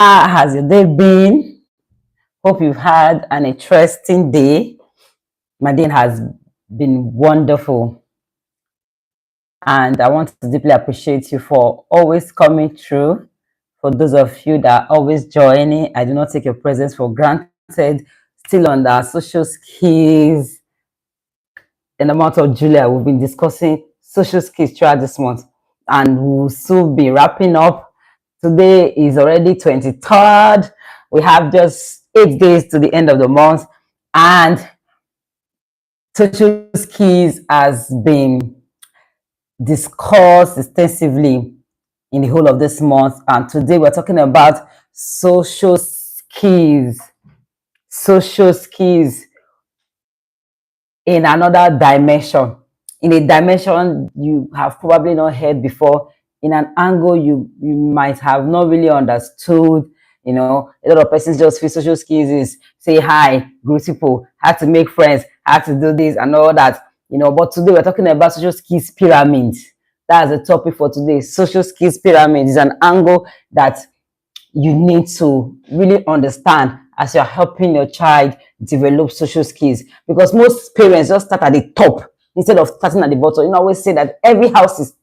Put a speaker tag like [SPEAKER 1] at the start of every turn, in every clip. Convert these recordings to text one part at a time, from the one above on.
[SPEAKER 1] How has your day been? Hope you've had an interesting day. My day has been wonderful, and I want to deeply appreciate you for always coming through. For those of you that are always joining, I do not take your presence for granted. Still on the social skills in the month of July, we've been discussing social skills throughout this month, and we'll soon be wrapping up. Today is already 23rd. We have just 8 days to the end of the month, and social skills has been discussed extensively in the whole of this month. And today we're talking about social skills. Social skills in another dimension, in a dimension you have probably not heard before, in an angle you might have not really understood. A lot of persons just feel social skills is say hi, greet people, how to make friends, how to do this and all that. But today we're talking about social skills pyramid. That's the topic for today. Social skills pyramid is an angle that you need to really understand as you're helping your child develop social skills, because most parents just start at the top instead of starting at the bottom. I always say that every house is,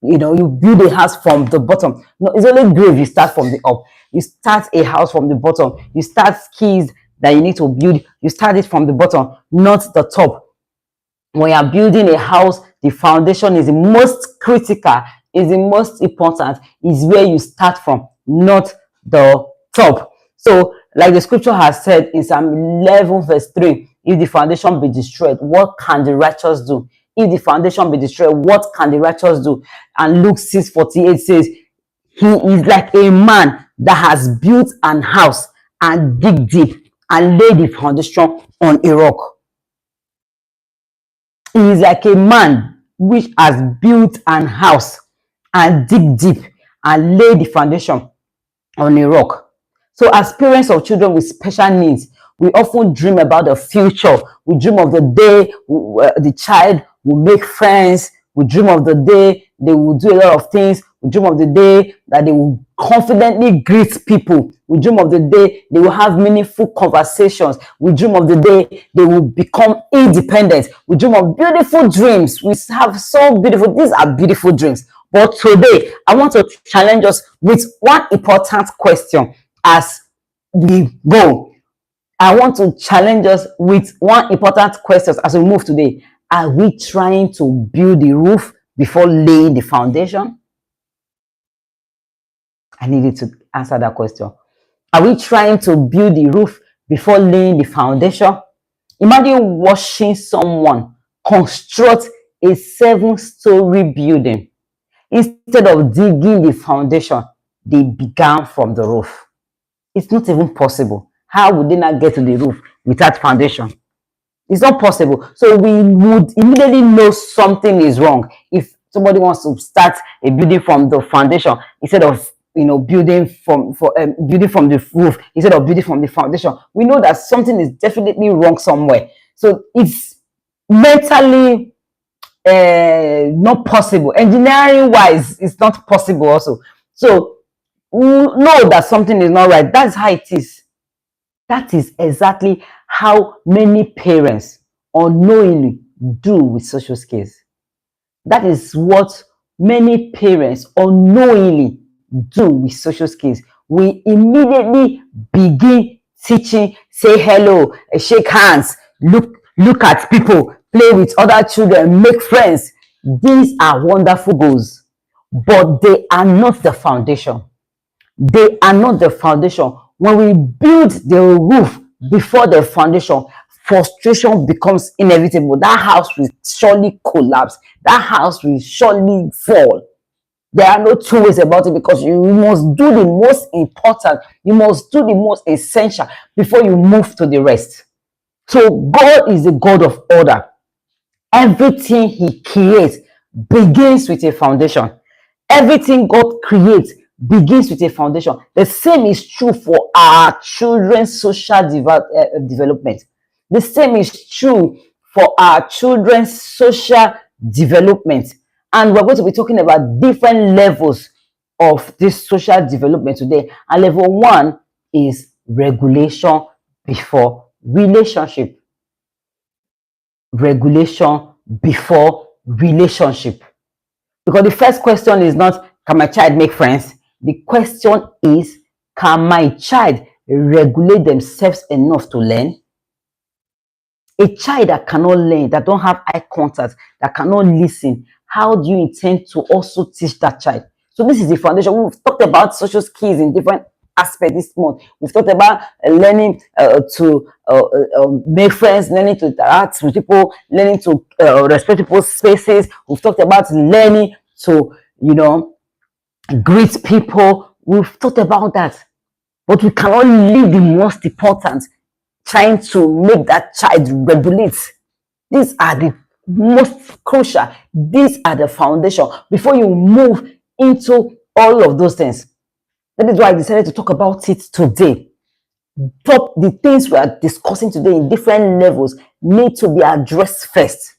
[SPEAKER 1] you build a house from the bottom. No, it's only great if you start from the up. You start a house from the bottom. You start skills that you need to build. You start it from the bottom, not the top. When you're building a house, the foundation is the most critical, is the most important, is where you start from, not the top. So, like the scripture has said in Psalm 11, verse 3, if the foundation be destroyed, what can the righteous do? If the foundation be destroyed, what can the righteous do? And Luke 6:48 says, he is like a man that has built an house and dig deep and laid the foundation on a rock. He is like a man which has built an house and dig deep and lay the foundation on a rock. So as parents of children with special needs, we often dream about the future. We dream of the day the child will make friends. We dream of the day they will do a lot of things. We dream of the day that they will confidently greet people. We dream of the day they will have meaningful conversations. We dream of the day they will become independent. We dream of beautiful dreams. We have so beautiful, these are beautiful dreams. But today, I want to challenge us with one important question as we go. I want to challenge us with one important question as we move today. Are we trying to build the roof before laying the foundation? I needed to answer that question. Are we trying to build the roof before laying the foundation? Imagine watching someone construct a 7-story building. Instead of digging the foundation, they began from the roof. It's not even possible. How would they not get to the roof without foundation? It's not possible. So we would immediately know something is wrong if somebody wants to start a building from the foundation instead of building from the roof instead of building from the foundation. We know that something is definitely wrong somewhere. So it's mentally not possible. Engineering wise, it's not possible also. So we know that something is not right. That's how it is. That is exactly how many parents unknowingly do with social skills. That is what many parents unknowingly do with social skills. We immediately begin teaching, say hello, shake hands, look at people, play with other children, make friends. These are wonderful goals, but they are not the foundation. They are not the foundation. When we build the roof before the foundation, frustration becomes inevitable. That house will surely collapse. That house will surely fall. There are no two ways about it, because you must do the most important, you must do the most essential before you move to the rest. So God is the God of order. Everything He creates begins with a foundation. Everything God creates begins with a foundation. The same is true for our children's social development. The same is true for our children's social development. And we're going to be talking about different levels of this social development today. And level 1 is regulation before relationship. Regulation before relationship. Because the first question is not, can my child make friends? The question is, can my child regulate themselves enough to learn? A child that cannot learn, that don't have eye contact, that cannot listen, how do you intend to also teach that child? So this is the foundation. We've talked about social skills in different aspects this month. We've talked about learning to make friends, learning to interact with people, learning to respect people's spaces. We've talked about learning to, greet people. We've talked about that. But we cannot leave the most important, trying to make that child regulate. These are the most crucial. These are the foundation before you move into all of those things. That is why I decided to talk about it today. The things we are discussing today in different levels need to be addressed first.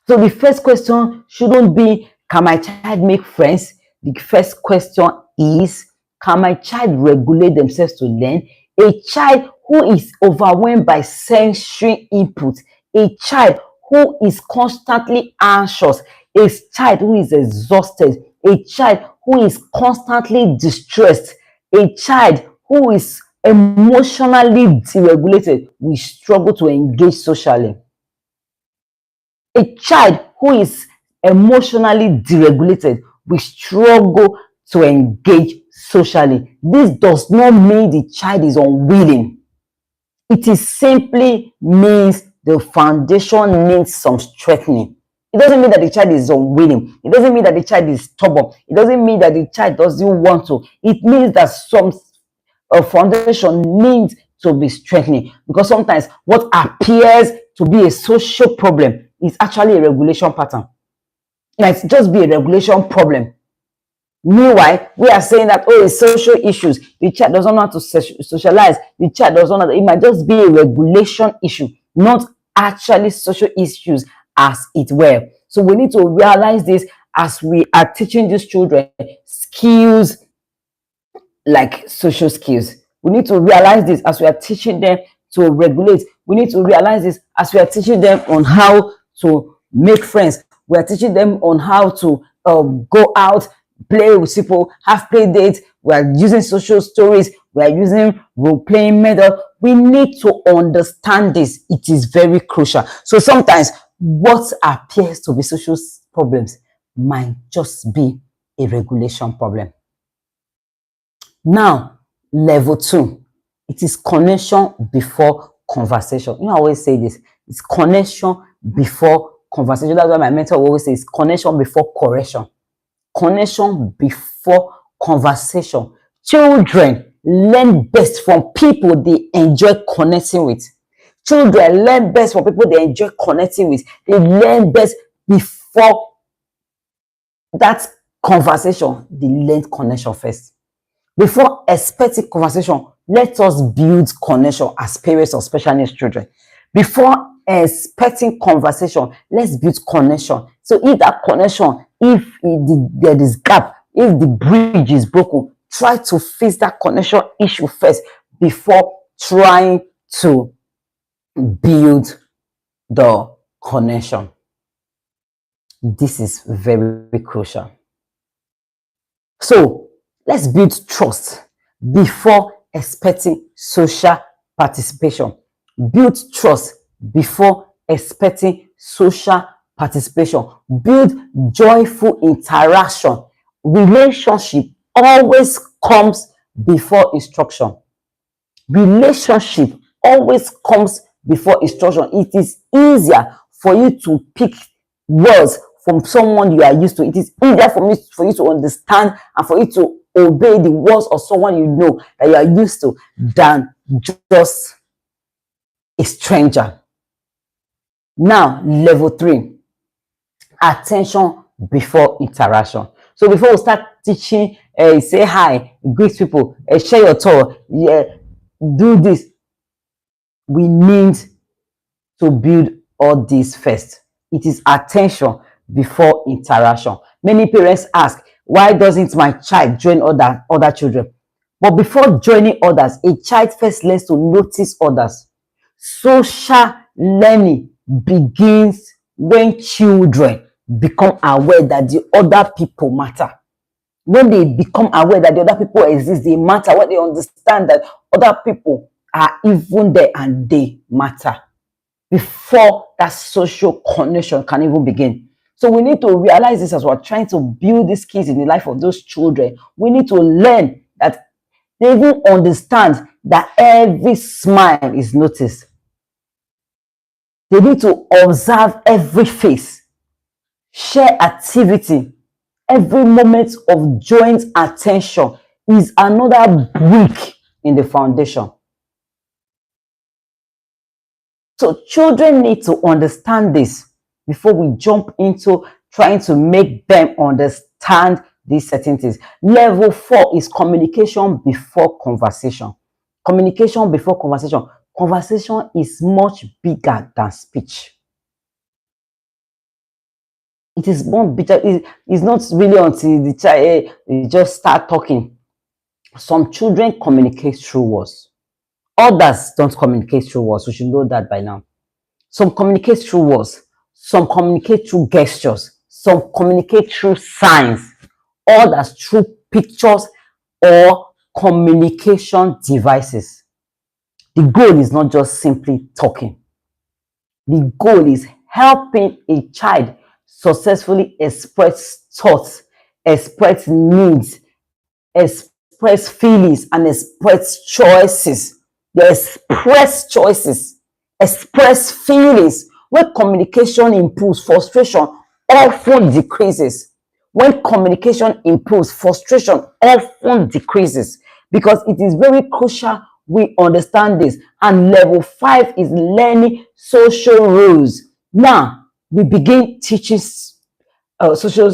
[SPEAKER 1] So the first question shouldn't be, can my child make friends? The first question is, can my child regulate themselves to learn? A child who is overwhelmed by sensory input, a child who is constantly anxious, a child who is exhausted, a child who is constantly distressed, a child who is emotionally deregulated will struggle to engage socially. A child who is emotionally deregulated will struggle to engage socially. This does not mean the child is unwilling. It is simply means the foundation needs some strengthening. It doesn't mean that the child is unwilling. It doesn't mean that the child is stubborn. It doesn't mean that the child doesn't want to. It means that some foundation needs to be strengthening, because sometimes what appears to be a social problem is actually a regulation pattern. It might just be a regulation problem. Meanwhile, we are saying that, oh, it's social issues. The child doesn't know how to socialize. The child doesn't know. It might just be a regulation issue, not actually social issues as it were. So we need to realize this as we are teaching these children skills like social skills. We need to realize this as we are teaching them to regulate. We need to realize this as we are teaching them on how to make friends. We are teaching them on how to go out, play with people, have play dates. We are using social stories. We are using role-playing method. We need to understand this. It is very crucial. So sometimes what appears to be social problems might just be a regulation problem. Now, level 2, it is connection before conversation. I always say this. It's connection before conversation. That's why my mentor always says connection before correction. Connection before conversation. Children learn best from people they enjoy connecting with. Children learn best from people they enjoy connecting with. They learn best before that conversation. They learn connection first. Before expecting conversation, let us build connection as parents of special needs children. Before expecting conversation, let's build connection. So if that connection, if there is gap, if the bridge is broken, try to fix that connection issue first before trying to build the connection. This is very crucial. So let's build trust before expecting social participation. Build trust before expecting social participation. Build joyful interaction. Relationship always comes before instruction. Relationship always comes before instruction. It is easier for you to pick words from someone you are used to. It is easier for you to understand and for you to obey the words of someone you know that you are used to than just a stranger. Now, level 3, attention before interaction. So before we start teaching, say hi, greet people, share your thought, do this, we need to build all this first. It is attention before interaction. Many parents ask, why doesn't my child join other children? But before joining others, a child first learns to notice others. Social learning begins when children become aware that the other people matter. When they become aware that the other people exist, they matter. When they understand that other people are even there and they matter, before that social connection can even begin. So we need to realize this as we're trying to build these skills in the life of those children. We need to learn that they even understand that every smile is noticed. They need to observe every face, share activity. Every moment of joint attention is another brick in the foundation. So children need to understand this before we jump into trying to make them understand these certain things. Level 4 is communication before conversation. Communication before conversation. Conversation is much bigger than speech. It is more bitter. It's not really until the child just start talking. Some children communicate through words. Others don't communicate through words. We should know that by now. Some communicate through words. Some communicate through gestures. Some communicate through signs. Others through pictures or communication devices. The goal is not just simply talking. The goal is helping a child successfully express thoughts, express needs, express feelings, and express choices. They express choices, express feelings. When communication improves, frustration often decreases. When communication improves, frustration often decreases, because it is very crucial we understand this. And level 5 is learning social rules. Now, we begin teaching social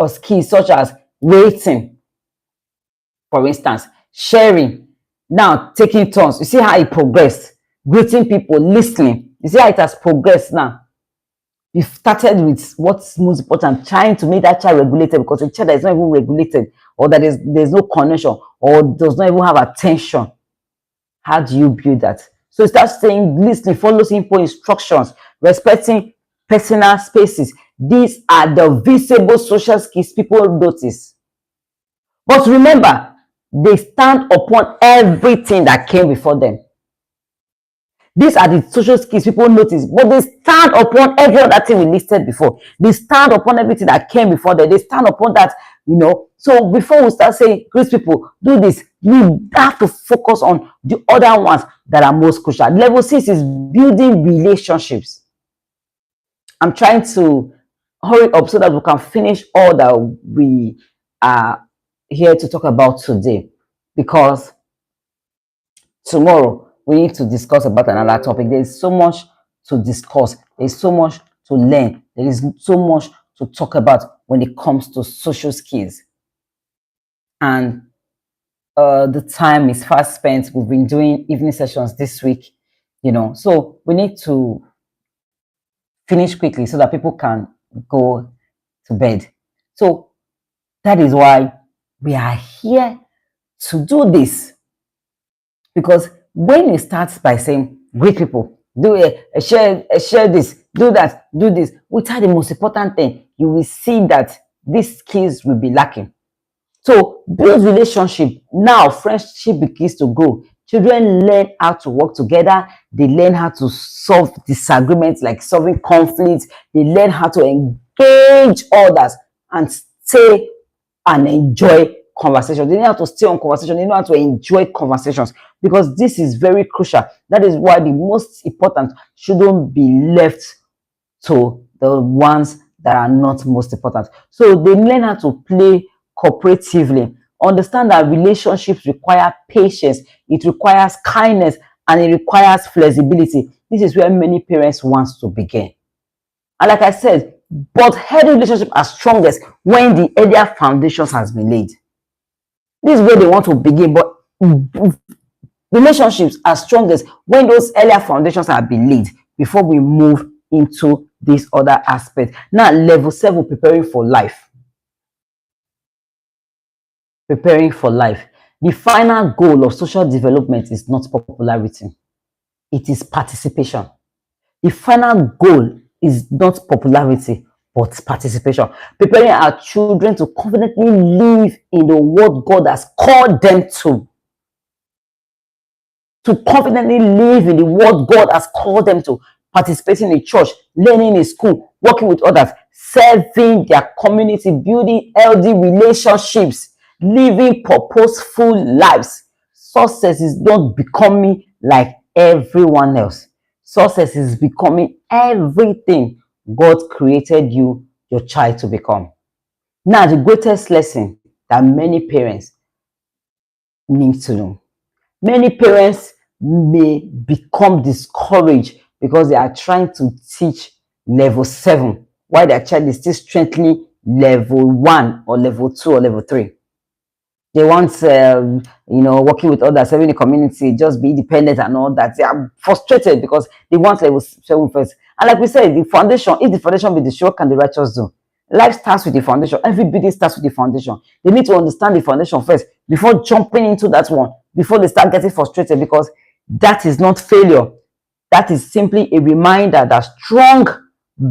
[SPEAKER 1] skills such as waiting, for instance, sharing, now taking turns. You see how it progressed. Greeting people, listening. You see how it has progressed now. We started with what's most important, trying to make that child regulated, because a child that is not even regulated, or that there's no connection, or does not even have attention. How do you build that? So start saying, listening, follow simple instructions, respecting personal spaces. These are the visible social skills people notice. But remember, they stand upon everything that came before them. These are the social skills people notice, but they stand upon every other thing we listed before. They stand upon everything that came before them. They stand upon that, So before we start saying, great people, do this, we have to focus on the other ones that are most crucial. Level 6 is building relationships. I'm trying to hurry up so that we can finish all that we are here to talk about today, because tomorrow we need to discuss about another topic. There is so much to discuss. There is so much to learn. There is so much to talk about when it comes to social skills. And the time is fast spent. We've been doing evening sessions this week, so we need to finish quickly so that people can go to bed. So that is why we are here to do this. Because when you start by saying, great people, do share this, do that, do this, without the most important thing, you will see that these skills will be lacking. So build relationship. Now friendship begins to grow. Children learn how to work together. They learn how to solve disagreements, like solving conflicts. They learn how to engage others and stay and enjoy conversation. They know how to stay on conversation. They know how to enjoy conversations, because this is very crucial. That is why the most important shouldn't be left to the ones that are not most important. So they learn how to play cooperatively. Understand that relationships require patience, it requires kindness, and it requires flexibility. This is where many parents want to begin. And like I said, but healthy relationships are strongest when the earlier foundations has been laid. This is where they want to begin, but relationships are strongest when those earlier foundations have been laid before we move into this other aspect. Now, level 7, preparing for life. preparing for life. The final goal of social development is not popularity, it is participation. The final goal is not popularity, but participation. Preparing our children to confidently live in the world God has called them to. To confidently live in the world God has called them to. Participating in church, learning in school, working with others, serving their community, building healthy relationships, living purposeful lives. Success is not becoming like everyone else. Success is becoming everything God created you, your child, to become. Now, the greatest lesson that many parents need to know. Many parents may become discouraged because they are trying to teach level 7 while their child is still strengthening level 1 or level 2 or level 3. They want, working with others, serving the community, just be independent and all that. They are frustrated because they want level 7 first. And like we said, the foundation, if the foundation be destroyed, can the righteous do? Life starts with the foundation. Every building starts with the foundation. They need to understand the foundation first before jumping into that one, before they start getting frustrated, because that is not failure. That is simply a reminder that strong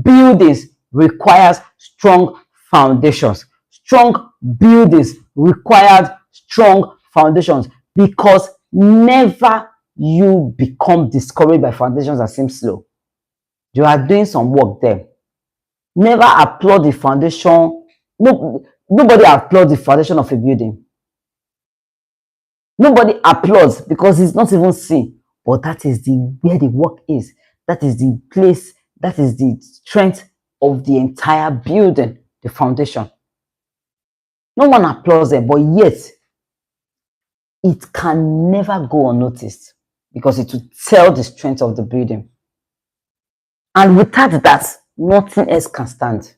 [SPEAKER 1] buildings requires strong foundations. Strong buildings required strong foundations, because never you become discouraged by foundations that seem slow. You are doing some work there. Never applaud the foundation. No, nobody applauds the foundation of a building. Nobody applauds because it's not even seen. But that is where the work is. That is the place. That is the strength of the entire building, the foundation. No one applauds it, but yet it can never go unnoticed because it will tell the strength of the building. And without that, nothing else can stand.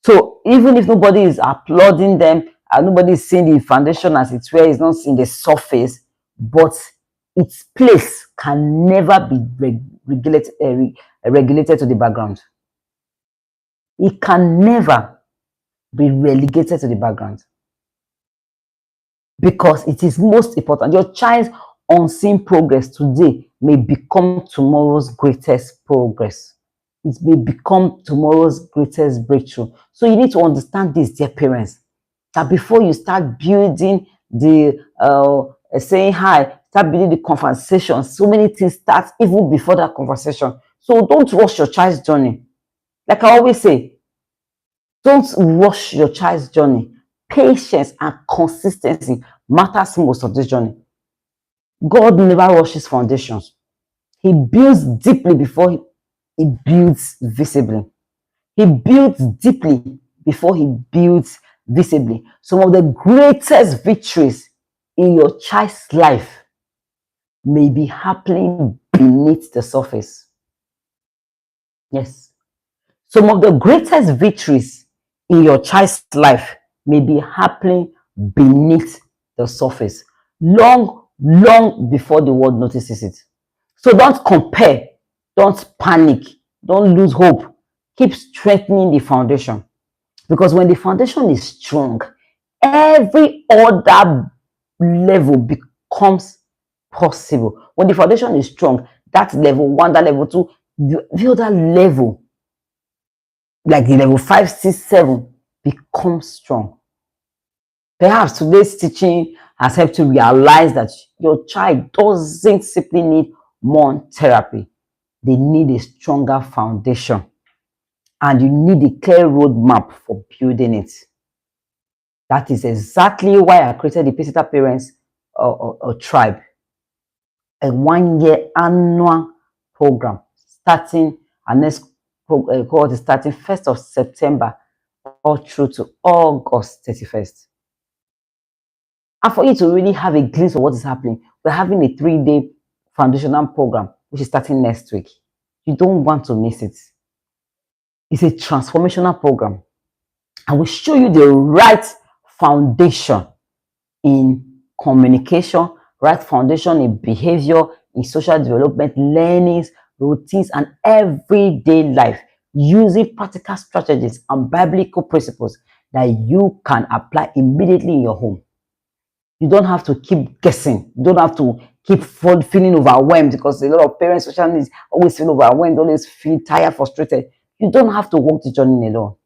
[SPEAKER 1] So even if nobody is applauding them and nobody is seeing the foundation as it's where, it's not seeing the surface, but its place can never be regulated to the background. It can never be relegated to the background, because it is most important. Your child's unseen progress today may become tomorrow's greatest progress. It may become tomorrow's greatest breakthrough. So you need to understand this, dear parents, that before you start building the saying hi, start building the conversation. So many things start even before that conversation. So don't rush your child's journey. Like I always say, don't rush your child's journey. Patience and consistency matters most of this journey. God never rushes foundations. He builds deeply before he builds visibly. He builds deeply before he builds visibly. Some of the greatest victories in your child's life may be happening beneath the surface. Yes. Some of the greatest victories in your child's life may be happening beneath the surface, long before the world notices it. So don't compare, don't panic, don't lose hope. Keep strengthening the foundation, because when the foundation is strong, every other level becomes possible. When the foundation is strong, that level 1, that level 2, the other level, like the level 5, 6, 7, becomes strong. Perhaps today's teaching has helped you realize that your child doesn't simply need more therapy. They need a stronger foundation. And you need a clear roadmap for building it. That is exactly why I created the Pacesetter Parents Tribe, a 1-year annual program starting, and next cohort is starting 1st of September all through to August 31st. And for you to really have a glimpse of what is happening, we're having a 3-day foundational program, which is starting next week. You don't want to miss it. It's a transformational program. I will show you the right foundation in communication, right foundation in behavior, in social development, learnings, routines, and everyday life, using practical strategies and biblical principles that you can apply immediately in your home. You don't have to keep guessing. You don't have to keep feeling overwhelmed, because a lot of parents, social needs, always feel overwhelmed, always feel tired, frustrated. You don't have to walk the journey alone.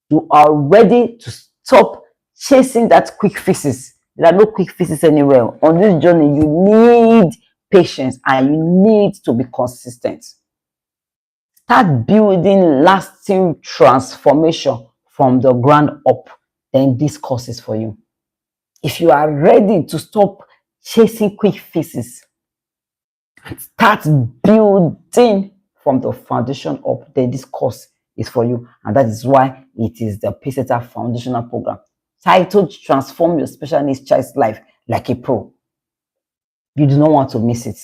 [SPEAKER 1] You are ready to stop chasing that quick fixes. There are no quick fixes anywhere. On this journey, you need patience and you need to be consistent. Start building lasting transformation from the ground up. Then this course is for you. If you are ready to stop chasing quick fixes and start building from the foundation up, then this course is for you. And that is why it is the Pacesetter Foundational Program, titled Transform Your Special Needs Child's Life Like a Pro. You do not want to miss it.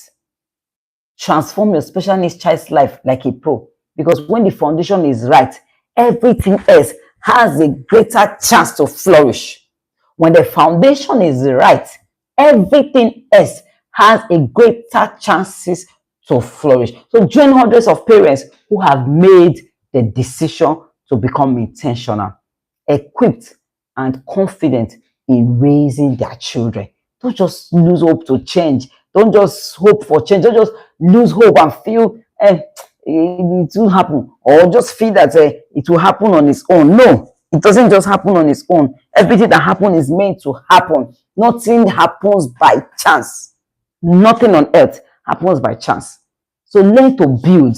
[SPEAKER 1] Transform your special needs child's life like a pro. Because when the foundation is right, everything else has a greater chance to flourish. When the foundation is right, everything else has a greater chances to flourish. So join hundreds of parents who have made the decision to become intentional, equipped, and confident in raising their children. Don't just lose hope to change. Don't just hope for change. Don't just lose hope and feel it will happen, or just feel that it will happen on its own. No, it doesn't just happen on its own. Everything that happens is meant to happen. Nothing happens by chance. Nothing on earth happens by chance. So learn to build.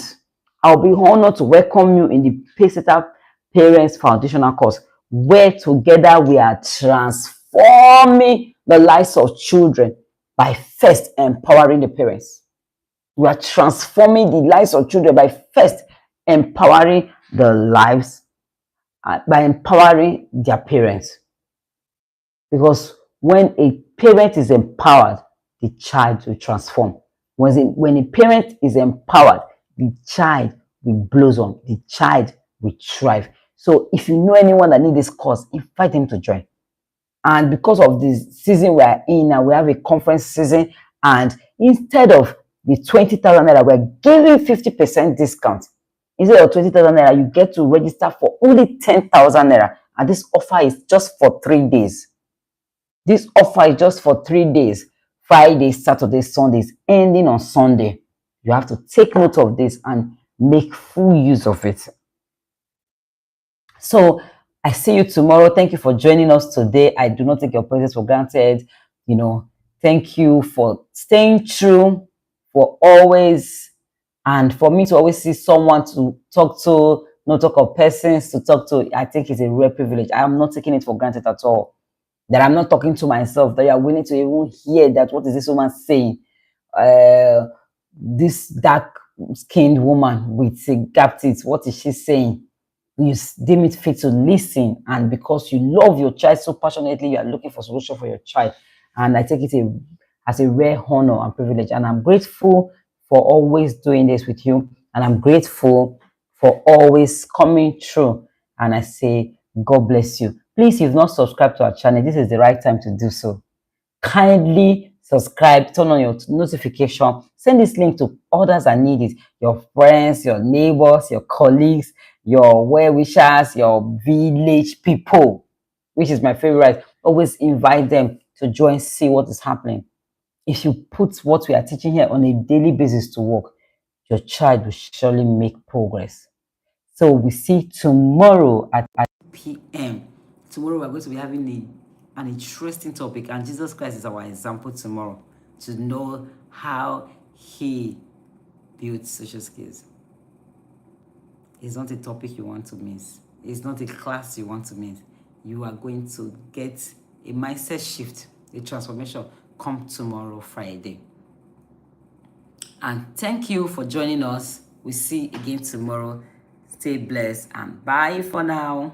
[SPEAKER 1] I'll be honored to welcome you in the Pacesetter Parents Foundational course, where together we are transforming the lives of children by first empowering the parents. We are transforming the lives of children by first empowering the lives, by empowering their parents. Because when a parent is empowered, the child will transform. When a parent is empowered, the child will blossom, the child will thrive. So if you know anyone that needs this course, invite them to join. And because of the season we are in, and we have a conference season, and instead of the 20,000 naira, we're giving 50% discount. Instead of 20,000 naira, you get to register for only 10,000 naira. And this offer is just for 3 days. This offer is just for 3 days. Friday, Saturday, Sundays, ending on Sunday. You have to take note of this and make full use of it. So I see you tomorrow. Thank you for joining us today. I do not take your presence for granted. Thank you for staying true, for always, and for me to always see someone to talk to, not talk of persons to talk to. I think it's a rare privilege. I am not taking it for granted at all. That I'm not talking to myself, that you are willing to even hear that. What is this woman saying? This dark-skinned woman with a gap teeth, what is she saying? You deem it fit to listen, and because you love your child so passionately, you are looking for solution for your child. And I take it as a rare honor and privilege, and I'm grateful for always doing this with you, and I'm grateful for always coming through. And I say, God bless you. Please, if you've not subscribed to our channel, this is the right time to do so. Kindly subscribe, turn on your notification, send this link to others that need it, your friends, your neighbors, your colleagues, your well-wishers, your village people, which is my favorite. Always invite them to join, see what is happening. If you put what we are teaching here on a daily basis to work, your child will surely make progress. So we see tomorrow at p.m. Tomorrow we're going to be having an interesting topic, and Jesus Christ is our example tomorrow, to know how he built social skills. It's not a topic you want to miss. It's not a class you want to miss. You are going to get a mindset shift, a transformation. Come tomorrow, Friday. And thank you for joining us. We'll see you again tomorrow. Stay blessed and bye for now.